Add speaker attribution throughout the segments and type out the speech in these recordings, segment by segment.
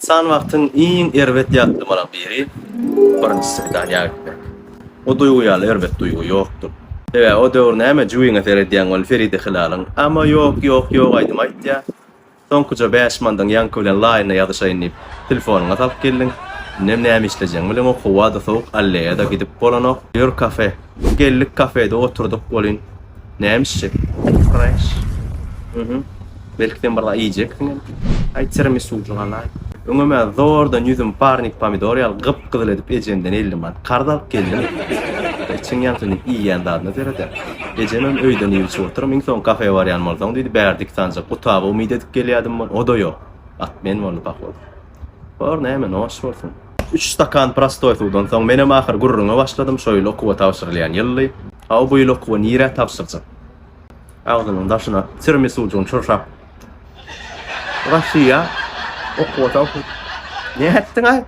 Speaker 1: San wagtyň iň erwet ýatdy bolan biri birinçisi ýagdy. O duyguýaly erwet duygu ýokdur. Ewe o döwür näme juýyňa serediýän bol Feride Hilalyň, ama ýok aýdym aýtdy. Soňkuja 5 mandan ýanky bilen laýyna ýazyşaýyn, telefonyňa talyp geldiň. Näme işlejeň bilen o howada soğuk alleýa da gidip bolanok. Ýör kafe. Geldik kafede oturduk bolyn. Näme işe? Fresh. Belki bir iýjek. Aýtsaram suwjulala. Öňüme zordan ýüzüm parnik pomidor ýaly gypgyzyl edip ejemden eldim ben. Kardalyp geldim. Çiň ýantyny iýen dadyna berdi. Ejemem öýden ýylyp oturup, iň soň kafe barýan bolsaň diýdi, berdik sanjak gutaby umyt edip gelýärdim ben. O da ýok. At men bolup bakdy. Bar näme noş bolsun. 3 stakan prostoy suwdan soň menem ahir gurrunga başladym. Şöýle okuwa tapşyrylýan ýylly. Aw bu ýyl okuwa nire tapşyrjak. Ağzımın daşına tirmisuwjun çurşap. Russia okuwa tapşyr. Ne etdiň ay?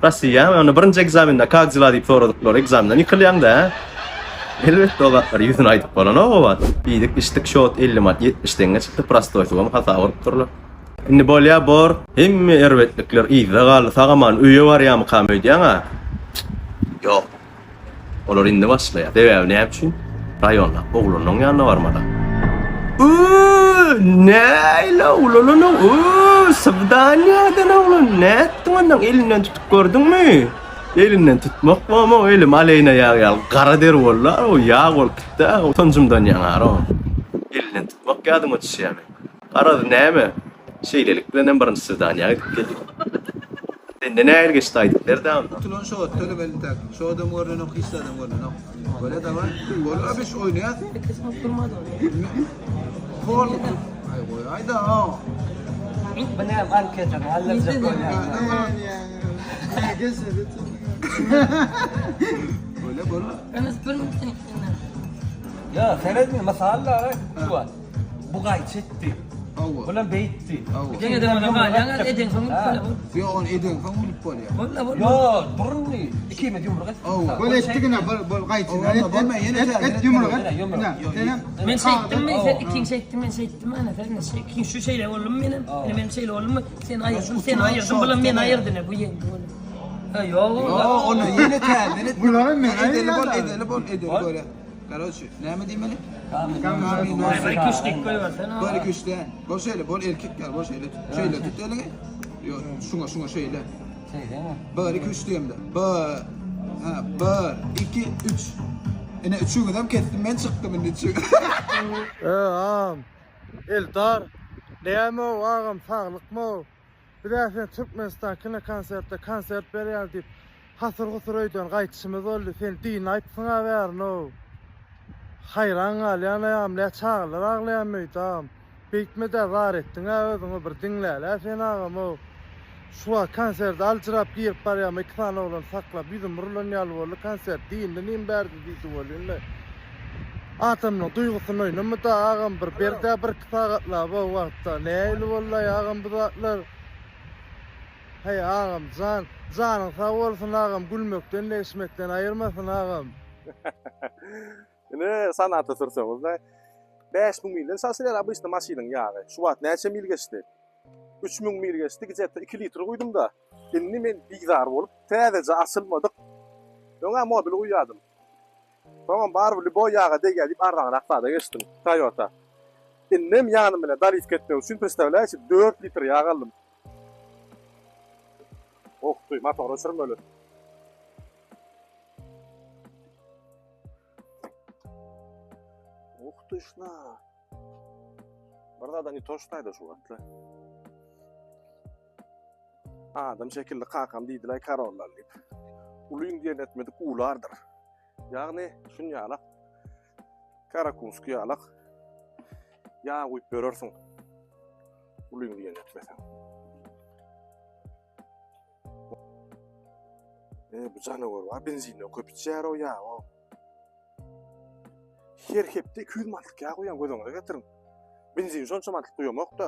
Speaker 1: Russia onu birinji egzamenda kagzyla diýip soradyklar, egzamdan ýykylýanda. Elbetde olar ýüzüne aýdyp bolan o wat. Biýdik işlik şot 50 mat 70 deňe çykdy prostoy suwam hata urup durlar. Indi bolýa bor, hemme erwetlikler ýyza galy sagaman öýe barýamy kam öýdýäň. Ýok. Olar indi başlaýar. Debäp näme üçin? Raýonda oglanyň ýanyna barmada. Näyle ululunu? Sabdanýadan oğlum. Näetdiň ondan elinden tutup gördüňmi? Elinden tutmak bolma, elim aleyna ýagal. Gara der bollar, o ýag bolup gitdi. O tonjumdan ýanar o. Elinden tutmak ýadyma düşýärmi? Garady näme? Şeýlelik bilen birinçi Sabdanýa gidip geldik. Ende näme geçdi aýdyplar da.
Speaker 2: Tulun şo töle beltak. Şo adam görnök, hisse adam görnök. Böyle da var. Böyle abiş oýnaýar. Bol. Ay goy, ayda.
Speaker 3: Bana var kesin, Allah zakon ya.
Speaker 2: Böyle böyle.
Speaker 4: أنا أذكرك
Speaker 3: Ya seyretme masalla şu var. Bu gay çetti.
Speaker 2: Awwa.
Speaker 3: Ulan beytti.
Speaker 2: Awwa.
Speaker 4: jangan ada mana jangan ada yang kamu
Speaker 2: Yo on eden kan bulup bolýar.
Speaker 4: ولا
Speaker 3: Ya durun 2 milyon burası.
Speaker 2: Awwa.
Speaker 5: Böyle ettikine bol gaytın. Et yumruk et.
Speaker 4: من سيتم من كين سيتم من سيتم أنا ثاني شيء كين شو شيء لا ولا من أنا من شيء لا ولا من سين غير بلا من غيردنا بوين
Speaker 3: Ya
Speaker 2: Yo onu yeni terdin et.
Speaker 5: Bunların mı?
Speaker 2: Edeli bol böyle. Kardeşim, näme diýmeli?
Speaker 4: ما كشتك كل وقت
Speaker 2: Böyle
Speaker 4: أنا
Speaker 2: güçlü. Bol şöyle, bol erkekler, bol şöyle. Şöyle tut elini. Yo, şuna şöyle.
Speaker 3: şey değil mi?
Speaker 2: Böyle güçlüyüm de. Böyle. Ha, böyle. 2 3. Ene üçüňi dem ketdim, men çykdym indi üçüňi.
Speaker 5: Ağam. Eldar. Näme o ağam sağlıkmı? Bir de Türkmenistan kine konsert berýär diýip hasır gusur öýden gaýtışymyz boldy. Sen diýin aýtsaňa ber no. Hayran galýanam, lä çağlar aglaýamyýdam. Bekmede zar etdiň özüňi bir dinläle sen ağam o. Şuwa konsert aljyrap girip barýam, iki tane oğlan saklap bizim rulanýaly boldy konsert diýinde nim berdi diýdi bolýanlar. Atamyň duygusyny oýnamy da ağam bir berde bir sagatla bu wagtda näýli bollaý ağam bu zatlar. Hey ağam janyň sag bolsun ağam, gülmekden näşmekden aýyrmasyn ağam.
Speaker 6: Ne sanatda sürseňiz da 5000 milden sasylar abysda maşynyň ýagy. Şu wagt näçe mil geçdi? 3000 mil geçdi, gizetde 2 litr guýdum da. Indi men bizar bolup täzece asylmadyk. Öňe mobil guýadym. Tamam bar bu bo ýaga degädip arraňrak da geçdim. Toyota. Innem ýanymy bilen dalyp ketdim. Şunu представляете, 4 litr ýag aldym. Oktuy, motory sürmeli. Oktuşna. Barda ni toştaydı şu wagtla. Adam şekilli kakam diýdiler karollar diýip. Uluýun diýen etmedik ulardyr. Ýagny şun ýalak. Karakunski ýalak. Ýa guýup berersiň. Uluýun diýen etmeseň. Bu janawar wa benzinle köp içýär o ýa o. Her hepde 200 manatlyk ýa goýan gözüňe getirin. Benzin şonça manatlyk goýamak da.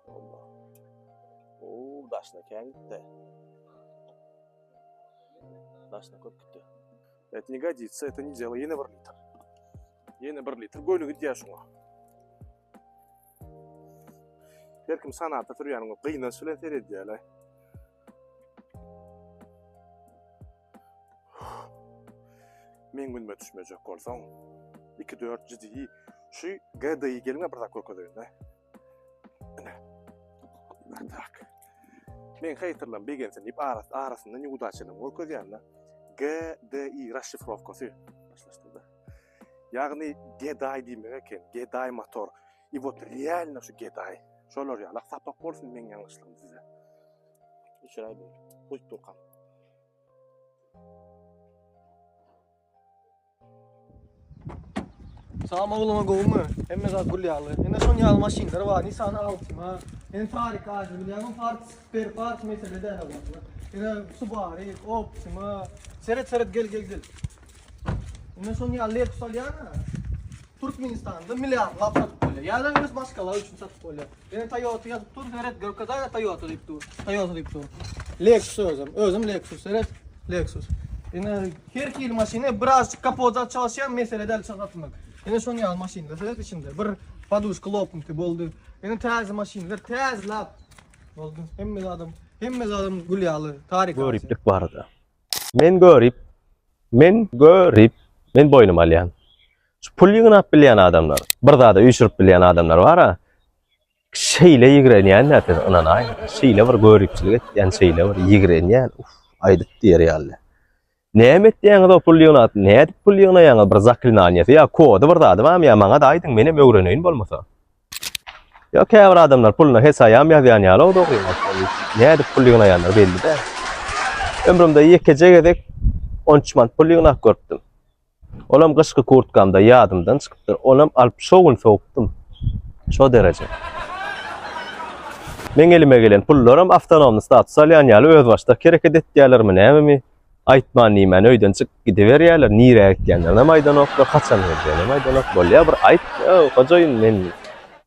Speaker 6: Allah. O daşna kän gitdi. Daşna köp gitdi. Это не годится, это не дело. Yine 1 litr. Yine 1 litr gölügü diýär şoňa. Herkim sanatda turýanyň gyna sülen seredýärler. Men günme düşmejek bolsaň 2-4 jidi şu GD'yi gelme bir dakika koyduğunda. Tak. Men hayırlan begensen ip arasında ne udaçının o koyduğunda GDI расшифровкасы başlaştırdı. Yani GDI demek GDI motor. И вот реально şu GDI. Şolar ya laq sapaq bolsun men yanlışlığım size. İşaret böyle. Hoş toqam.
Speaker 7: Sağ oğluma goğumu, emme zat gulyalı. Ende son yal maşinler var, Nissan Altima. Ende tarik ağacı bilyanın parts, spare parts mesela de var. Ende Subaru, Optima. Seret gel. Ende son yal Lexus alyana. Turkmenistan'da milyarlar satıp böyle. Yerden göz maskalar üçün satıp böyle. Ende Toyota yazıp dur, seret görkada Toyota deyip dur. Lexus özüm Lexus, seret Lexus. Ende her kil maşine biraz kapozat çalışan mesele del satmak. Ene son yal maşinler seret içinde bir padushka lopnti boldu. Ene täze maşinler täzlap boldu. Hemme adam gulyalı tarik.
Speaker 1: Göriplik barda. Men görip, men boynum alyan. Şu pul yığınap bilýän adamlar, bir zada üýşürip bilýän adamlar bar ha. Şeýle ýigrenýän näte onanay. Şeýle bir göripçilik etýän şeýle bir ýigrenýän. Aýdyp diýer ýaly. Näme etdiňiz o pul yığınap, näde pul yığınaýaňyz bir zaklinaniýasy ýa kody bir zady barmy ýa maňa daýdyň menem öwreneýin bolmasa. Ya käbir adamlar puluna hesayam ýazýan ýaly o dogry. Näde pul yığınaýanlar belli-de. Ömrümde ýekejegedek 13 mant pul yığınap görpdim. Olam kışkı kurtkamda ýadymdan çykypdyr. Olam alyp şogun sokdum. Şo derece. Men elime gelen pullaram avtonomny status alýan ýaly öz başda kereket etýärlermi näme? Aýtman nimen öýden çyk gidiberýärler, nire gitýänler, maýdan oklar kaçan berýärler, maýdan ok bolýar bir aýt, hojaýyn men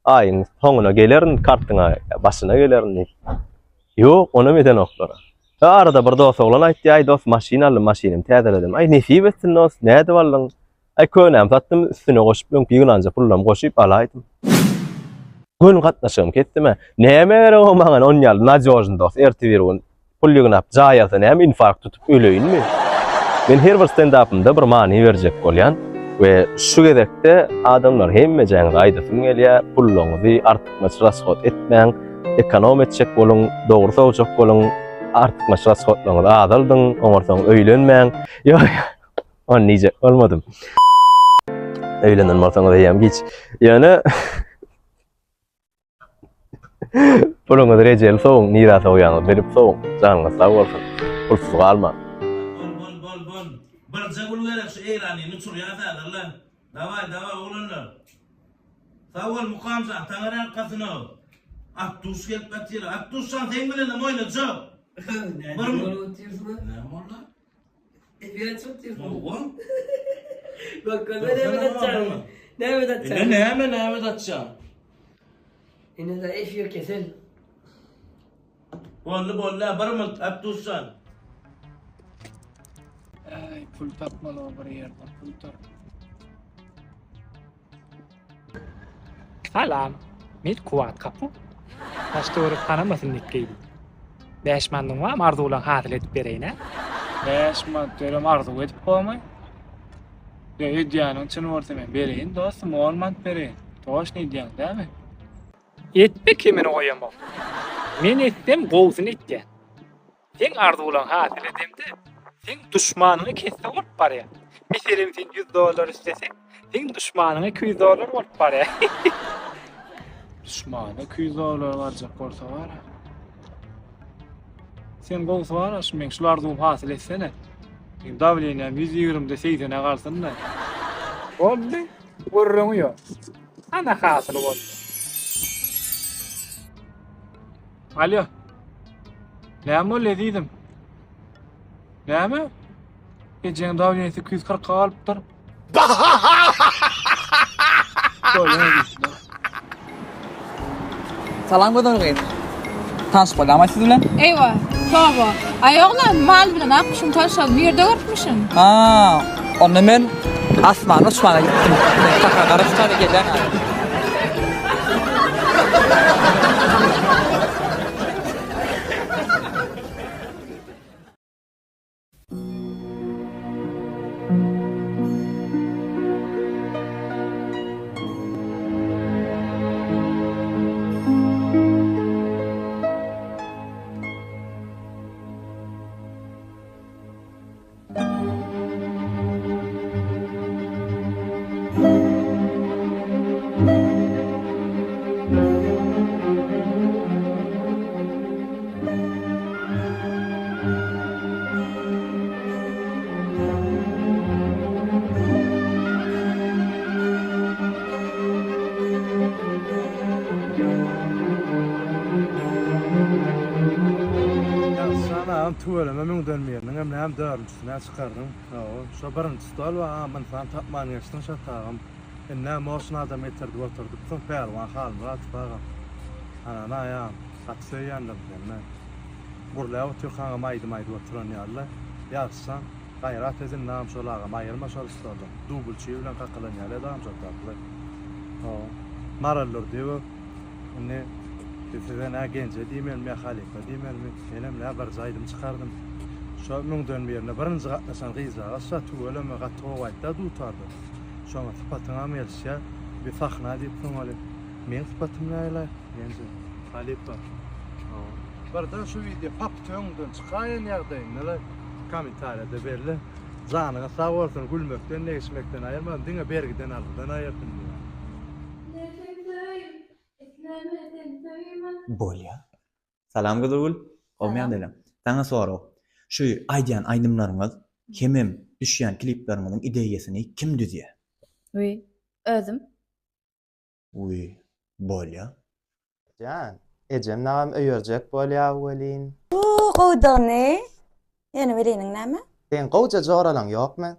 Speaker 1: aýyň soňuna gelerin, kartyňa başyna gelerin. Ýok, onu meden oklar. Arada bir dost oglan aýtdy, aý dost maşinaly maşinim täzeledim. Aý nesip etsin dost, näde boldun? Aý könäm satdym, üstüne goşup ýygynança pullam goşup alaýdym. Gün gatnaşym ketdimi? Näme gerek o maňa 10 ýyl najojun dost, ertibirin pul ýygynap jaýaty näme infarkt tutup öleýinmi? Men her bir stand-up'ymda bir many berjek bolýan we şu gedekde adamlar hemme jaňa aýdysym gelýär, pulluňyzy artykmaç rashat etmäň, ekonom etjek bolun, dogry sowjak bolun. Artık maşra sotlaňyza azaldyň, oňarsaň öýlenmäň. Ýok. On nice olmadym. Öýlenen bolsaňyz ýam geç. Ýani puluňyzy rejel soň, nirasa oýanyň berip soň, janyňyz sag bolsun. Pulsuz galma.
Speaker 8: Bol. Bir jagul gerek şu eýranyny çurýarlar lan. Daway oğlanlar. Sawal mukamsa taňaran kasyny. Attuş gelpetýär. Attuşsan sen bilen moýnajak. Var mı? Ne var?
Speaker 4: Evet çok diyorsun.
Speaker 8: Oğlum.
Speaker 4: Bak ne atacağım. Ne atacağım?
Speaker 8: Ne atacağım?
Speaker 4: Yine de eşiyor kesin.
Speaker 8: Bolla var mı? Attuşsan.
Speaker 9: Ay pul tapmalı o bir yerden pul tap. Salam. Met kuvat kapı. Başta orip kanamasın dikkeydi. 5 mandyň var, arzuwlaň hasyl edip bereýin. 5 man derem arzuw edip bolmaý. Ya edýäniň çyny bolsa men bereýin, dostum 10 man bereýin. Toş ne edýän, dämi? Etpe kimini goýamam. Men etdim, gowsyn etdi. Sen arzuwlaň hasyl edemdi. Sen düşmanyny kesip bolup barýar. Meselem sen $100 istesek, sen düşmanyna $200 bolup barýar. Düşmanyna $200 barjak bolsa bar. Sen goňsy bar, men şulardy hasyl etsene. Davlenýän 120-de 80-e galsyn da. Boldy, görrüň ýok. Ana hasyl boldy. Alo. Näme bol edidim? Näme? Ejeng davlenýän 240 galypdyr.
Speaker 10: Salam gönderiň. Tanış bolamay siz bilen?
Speaker 11: Eywa, toba. Aýoglan mal bilen akşam taşal bir ýerde görmüşüm.
Speaker 10: Ha, Onda men asman uçmana gittim. Taka qarıştara gelen.
Speaker 5: Sana tuvalama min dönmeyerin hem hem dörüncüsüne çıkardım. Şu birinci stol ve aman fan tapman geçtin şatağım. İnne moşun adam etirdi oturduk. Son pervan halım rahat bağım. Ana ya saksıya yandım kendine. Burla otur kanka maydı oturan yalla. Yazsan gayrat ezin nam şolağım ayırma şol stolda. Dubulçu bilen kakılan yalla dam çok tatlı. Marallur diyor. Ne Sizden agence diýmel mi halifa diýmel mi? Elimle bir zaydım çıkardım. Şu min dönmeýärine birinji gatnaşan gyzaga şa tuweleme gatwa waýtda dutardy. Şoňa sypatyňa melşä bir sahna diýip soňaly. Men sypatym näle? Ýence halifa. Birden şu video pap töňden çykaýan ýagdaýyn näle kommentariýada berle. Janyňa sag bolsun gülmekden näişmekden aýyrmam diňe bergiden aldydan aýyrdym.
Speaker 11: Bolya. Salam Gıdırgul. Olmayan dedim. Sana soru. Şu aydiyan aydımlarınız hemem düşýän klipleriňiziň ideýasini kim düzýär?
Speaker 12: Uy, özüm.
Speaker 11: Uy, bolya.
Speaker 13: Can, ejem nagam öýerjek bolýar welin.
Speaker 12: Gowdany. Ýene weliniň näme?
Speaker 13: Sen gowja joralaň ýokmy?